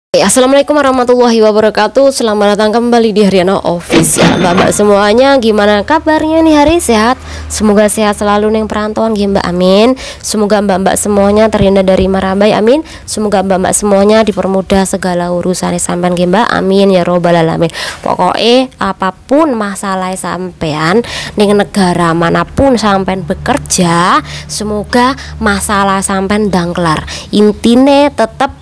Assalamualaikum warahmatullahi wabarakatuh. Selamat datang kembali di Haryana Official. Mbak semuanya, gimana kabarnya nih hari? Sehat? Semoga sehat selalu neng perantauan nggih Mbak, amin. Semoga mbak-mbak semuanya terhindar dari marabai, amin. Semoga mbak-mbak semuanya dipermudah segala urusan sampean nggih Mbak, amin ya robbal alamin. Pokoknya apapun masalah sampean ning negara manapun sampean bekerja, semoga masalah sampean ndang kelar. Intine tetap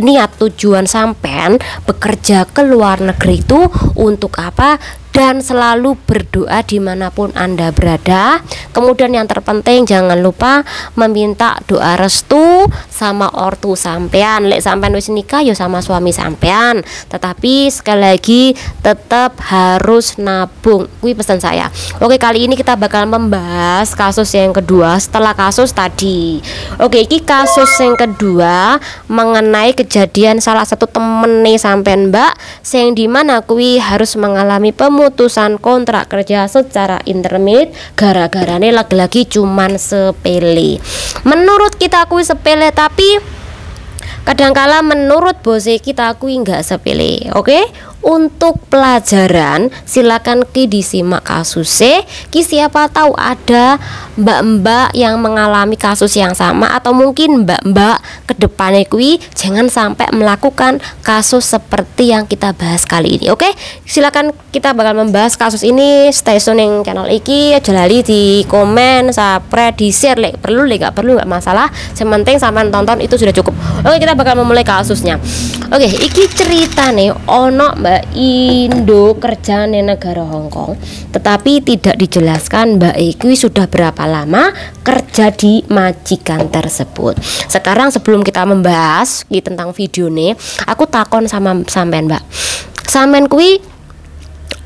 niat tujuan sampean bekerja ke luar negeri itu untuk apa, dan selalu berdoa dimanapun Anda berada. Kemudian yang terpenting jangan lupa meminta doa restu sama ortu sampean. Lek sampean wis nikah ya sama suami sampean, tetapi sekali lagi tetap harus nabung. Kuwi pesan saya. Oke, kali ini kita bakal membahas kasus yang kedua setelah kasus tadi. Oke, ini kasus yang kedua mengenai kejadian salah satu temen nih sampean Mbak, yang dimana kuwi harus mengalami pemutusan kontrak kerja secara intermit gara-garane lagi-lagi cuman sepele. Menurut kita kuwi sepele, tapi kadangkala menurut bose kita kuwi enggak sepele. Oke? Untuk pelajaran silakan ki disimak kasusnya, ki siapa tahu ada mbak-mbak yang mengalami kasus yang sama, atau mungkin mbak-mbak kedepannya kui jangan sampai melakukan kasus seperti yang kita bahas kali ini. Oke, silakan kita bakal membahas kasus ini. Stay tune ning channel iki, aja lali di komen, subscribe, di share, like perlu, like gak perlu gak masalah, yang penting sampean tonton itu sudah cukup. Oke, kita bakal memulai kasusnya. Oke, iki cerita nih ono Mbak Indo kerja di negara Hongkong, tetapi tidak dijelaskan Mbak Iki sudah berapa lama kerja di majikan tersebut. Sekarang sebelum kita membahas tentang video nih, aku takon sama sampean Mbak, sampean kui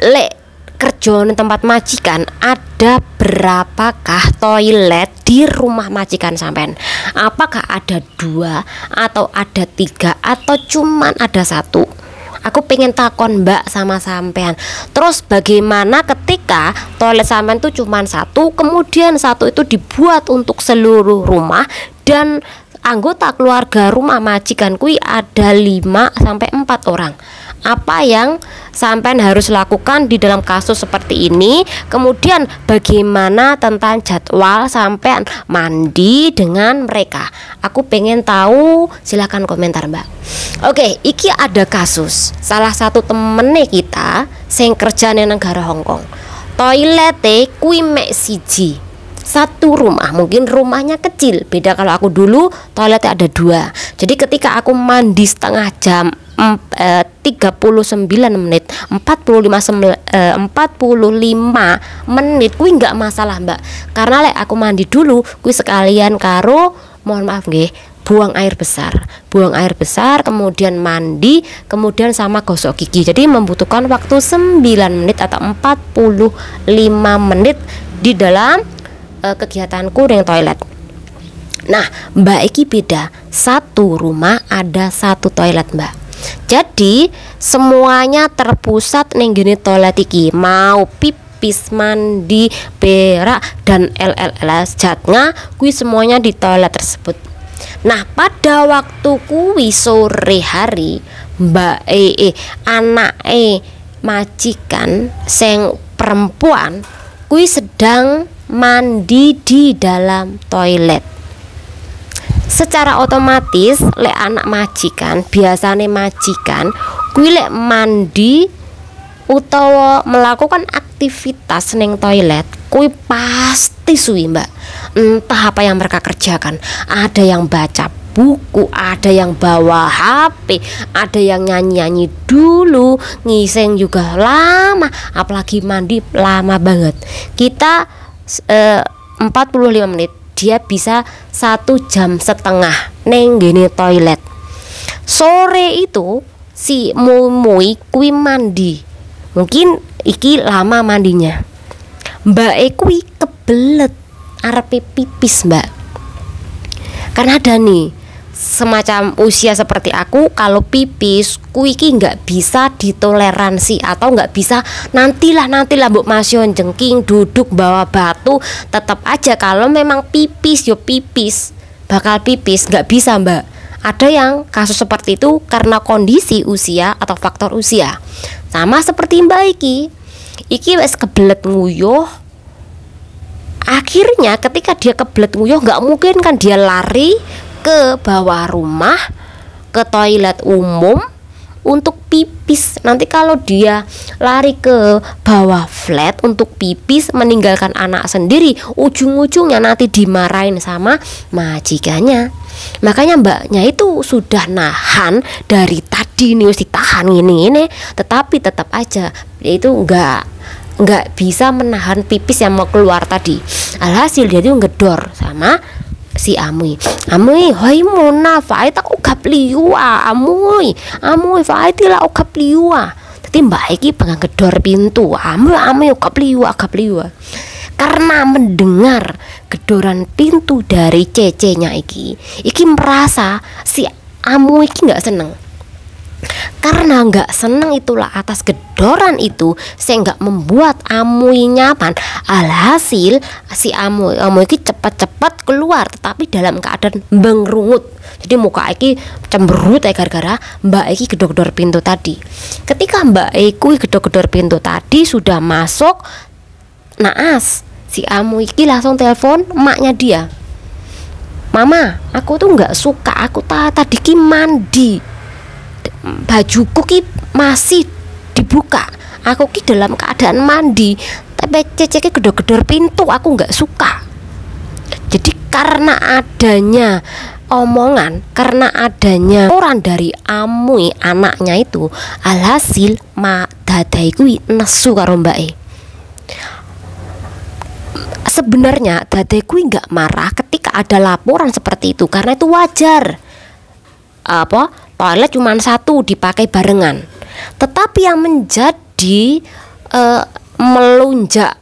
lek kerja di tempat majikan ada berapakah toilet di rumah majikan sampean? Apakah ada 2 atau ada 3 atau cuman ada 1? Aku pengen takon Mbak sama sampean. Terus bagaimana ketika toilet sampean tuh cuman 1, kemudian 1 itu dibuat untuk seluruh rumah, dan anggota keluarga rumah majikan kui ada 5 sampai 4 orang. Apa yang sampean harus lakukan di dalam kasus seperti ini? Kemudian bagaimana tentang jadwal sampean mandi dengan mereka? Aku pengen tahu, silahkan komentar Mbak. Oke, iki ada kasus salah satu temennya kita sing kerja di negara Hongkong. Toilete kui mek siji, satu rumah, mungkin rumahnya kecil. Beda kalau aku dulu toiletnya ada 2. Jadi ketika aku mandi setengah jam 39 menit 45 menit kuwi nggak masalah Mbak, karena lek aku mandi dulu kuwi sekalian karo, mohon maaf nggih, buang air besar, kemudian mandi, kemudian sama gosok gigi. Jadi membutuhkan waktu 9 menit atau 45 menit di dalam kegiatanku dengan toilet. Nah Mbak Iki beda, satu rumah ada 1 toilet Mbak. Jadi semuanya terpusat ning gene toilet iki, mau pipis, mandi, berak, dan LLS jatnya kuwi semuanya di toilet tersebut. Nah pada waktu kuwi sore hari, Mbak anak majikan sing perempuan kuwi sedang mandi di dalam toilet. Secara otomatis lek anak majikan, biasanya majikan kuwi lek mandi utawa melakukan aktivitas neng toilet kuwi pasti suwi Mbak. Entah apa yang mereka kerjakan, ada yang baca buku, ada yang bawa HP, ada yang nyanyi-nyanyi dulu, ngiseng juga lama, apalagi mandi lama banget. Kita 45 menit, dia bisa 1,5 jam neng gini toilet. Sore itu si Mumui kui mandi, mungkin iki lama mandinya. Mbak kui kebelet arepe pipis Mbak, karena ada nih semacam usia seperti aku, kalau pipis kui ki nggak bisa ditoleransi, atau nggak bisa nantilah mbok masyon jengking duduk bawa batu, tetap aja kalau memang pipis yo pipis, bakal pipis, nggak bisa Mbak. Ada yang kasus seperti itu karena kondisi usia atau faktor usia. Sama seperti Mbak Iki wes kebelet nguyuh. Akhirnya ketika dia kebelet nguyuh, nggak mungkin kan dia lari ke bawah rumah, ke toilet umum untuk pipis. Nanti kalau dia lari ke bawah flat untuk pipis, meninggalkan anak sendiri, ujung-ujungnya nanti dimarahin sama majikannya. Makanya mbaknya itu sudah nahan dari tadi nih, mesti tahan ini, tetapi tetap aja itu nggak bisa menahan pipis yang mau keluar tadi. Alhasil dia itu ngedor sama si Amui, hoi mona phải tak ugap liwa, Amui phải tila ugap liwa. Jadi Mbak Iki pengen gedor pintu, Amui ugap liwa. Karena mendengar gedoran pintu dari cecenya Iki merasa si Amui Iki nggak seneng. Karena nggak seneng itulah atas gedoran itu, saya nggak membuat Amui nyaman. Alhasil si Amui Iki cepat-cepat keluar, tetapi dalam keadaan bengrungut. Jadi muka Iki cemberut gara-gara Mbak Iki gedor-gedor pintu tadi. Ketika Mbak Iki gedor-gedor pintu tadi sudah masuk, naas si Amui Iki langsung telepon emaknya dia. Mama, aku tuh nggak suka, aku tadi ki mandi, bajuku ki masih dibuka, aku ki dalam keadaan mandi, tapi cece ki gedor-gedor pintu, aku nggak suka. Jadi karena adanya omongan, karena adanya orang dari Amui anaknya itu, alhasil dadai kuwi nesu karo mbake. Sebenarnya dadai kuwi nggak marah ketika ada laporan seperti itu, karena itu wajar. Toilet cuma satu dipakai barengan. Tetapi yang menjadi melunjak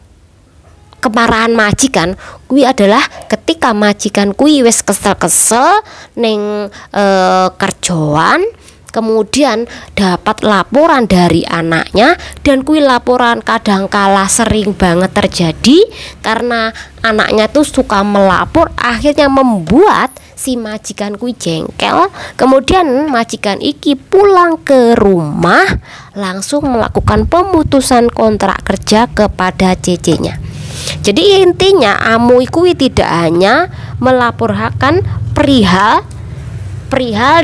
kemarahan majikan kui adalah ketika majikan kui wes kesel-kesel neng kerjaan, kemudian dapat laporan dari anaknya, dan kui laporan kadangkala sering banget terjadi karena anaknya tuh suka melapor, akhirnya membuat si majikan kui jengkel. Kemudian majikan iki pulang ke rumah langsung melakukan pemutusan kontrak kerja kepada cecenya. Jadi intinya Amui kui tidak hanya melaporkan perihal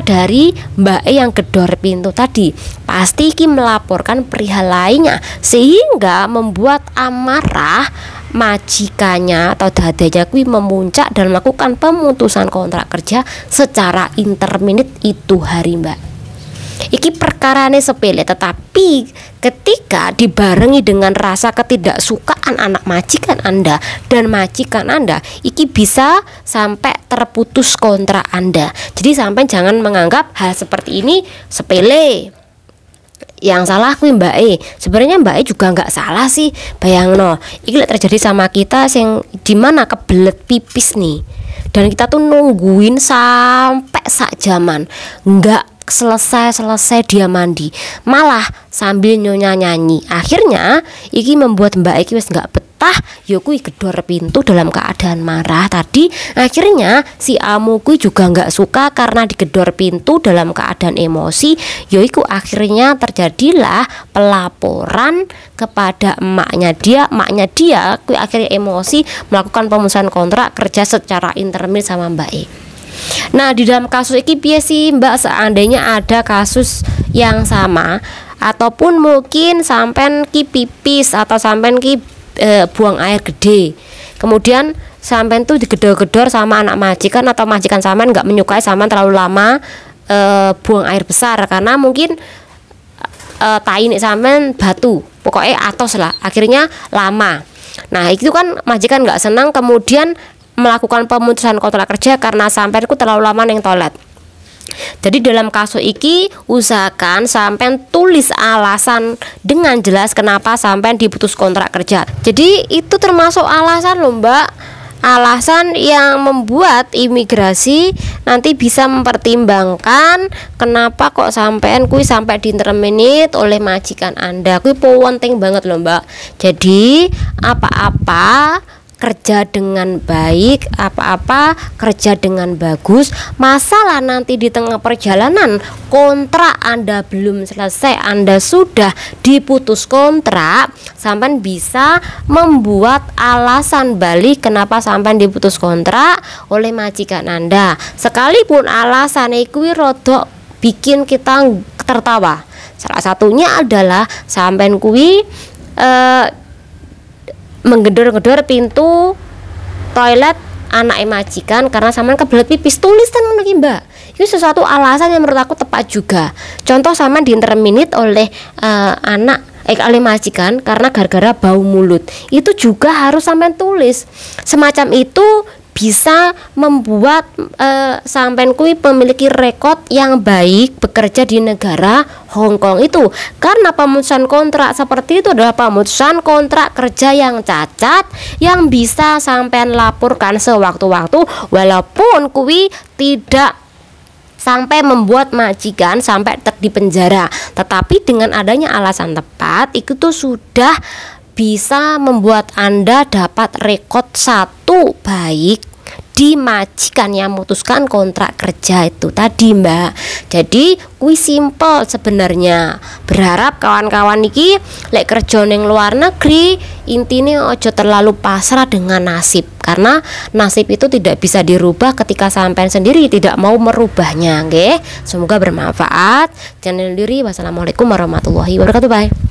dari Mbak E yang gedor pintu tadi, pasti Ki melaporkan perihal lainnya, sehingga membuat amarah majikannya atau dadanya kui memuncak dan melakukan pemutusan kontrak kerja secara interminit itu hari Mbak. Iki perkarane sepele, tetapi ketika dibarengi dengan rasa ketidaksukaan anak majikan Anda dan majikan Anda, iki bisa sampai terputus kontrak Anda. Jadi sampai jangan menganggap hal seperti ini sepele. Yang salah kuwi Mbak E. Sebenarnya Mbak E juga nggak salah sih. Bayangno, iki terjadi sama kita yang dimana kebelet pipis nih, dan kita tuh nungguin sampai sak jaman, nggak selesai dia mandi, malah sambil nyanyi. Akhirnya iki membuat Mbak Iki wes nggak betah, yokui gedor pintu dalam keadaan marah tadi. Akhirnya si Amuku juga nggak suka karena digedor pintu dalam keadaan emosi. Yoiku akhirnya terjadilah pelaporan kepada emaknya dia kui akhirnya emosi melakukan pemutusan kontrak kerja secara intermin sama Mbak E. Nah, di dalam kasus ini piye sih Mbak, seandainya ada kasus yang sama, ataupun mungkin sampean ki pipis atau sampean ki buang air gede, kemudian sampean tuh digedor-gedor sama anak majikan atau majikan sampean nggak menyukai sampean terlalu lama buang air besar, karena mungkin tai nek sampean batu, pokoknya atos lah, akhirnya lama. Nah, itu kan majikan nggak senang, kemudian melakukan pemutusan kontrak kerja karena sampeanku terlalu lama neng toilet. Jadi dalam kasus iki usahakan sampean tulis alasan dengan jelas kenapa sampean diputus kontrak kerja. Jadi itu termasuk alasan loh Mbak, alasan yang membuat imigrasi nanti bisa mempertimbangkan kenapa kok sampean kui sampai diinterminate oleh majikan Anda. Kui penting banget loh Mbak. Jadi apa-apa kerja dengan baik, apa-apa kerja dengan bagus. Masalah nanti di tengah perjalanan kontrak Anda belum selesai, Anda sudah diputus kontrak, sampean bisa membuat alasan balik kenapa sampean diputus kontrak oleh majikan Anda. Sekalipun alasan kuwi rodok bikin kita tertawa. Salah satunya adalah sampean kuwi menggedor-gedor pintu toilet anak majikan karena sampean kebelet pipis, tulisan ngono ki Mbak. Itu sesuatu alasan yang menurut aku tepat juga. Contoh sampean diinterminit oleh oleh majikan karena gara-gara bau mulut. Itu juga harus sampean tulis. Semacam itu bisa membuat sampean kuwi memiliki rekod yang baik bekerja di negara Hong Kong itu. Karena pemutusan kontrak seperti itu adalah pemutusan kontrak kerja yang cacat yang bisa sampean laporkan sewaktu-waktu, walaupun kuwi tidak sampai membuat majikan sampai di penjara, tetapi dengan adanya alasan tepat itu tuh sudah bisa membuat Anda dapat rekod satu baik di majikan yang memutuskan kontrak kerja itu tadi Mbak. Jadi kui simple sebenarnya. Berharap kawan-kawan niki lek kerja ning luar negeri intine ojo terlalu pasrah dengan nasib, karena nasib itu tidak bisa dirubah ketika sampean sendiri tidak mau merubahnya. Nggih, semoga bermanfaat. Jangan diri. Wassalamualaikum warahmatullahi wabarakatuh. Bye.